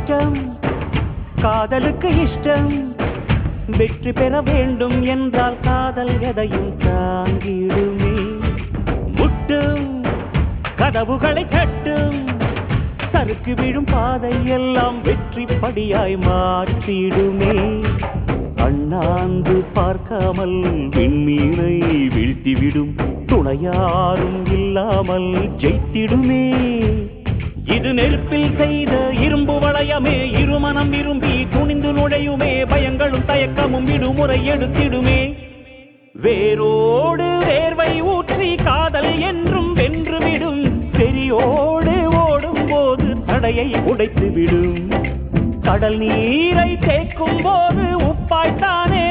கஷ்டம் காதலுக்கு இஷ்டம் வெற்றி பெற வேண்டும் என்றால் காதல் எதையும் தாங்கிடுமே முட்டும் கதவுகளை தட்டும் சறுக்கு விழும் பாதை எல்லாம் வெற்றி படியாய் மாற்றிடுமே அண்ணாந்து பார்க்காமல் விண்மீனை வீழ்த்திவிடும் துணையாரும் இல்லாமல் ஜெயித்திடுமே இது நெருப்பில் செய்த இரும்பு வளையமே இருமனம் விரும்பி துணிந்து நுழையுமே பயங்களும் தயக்கமும் விடுமுறை எடுத்திடுமே வேரோடு வேர்வை ஊற்றி காதல் என்றும் வென்றுவிடும் பெரியோடு ஓடும் போது தடையை உடைத்து விடும் கடல் நீரை தேக்கும் போது உப்பாய்த்தானே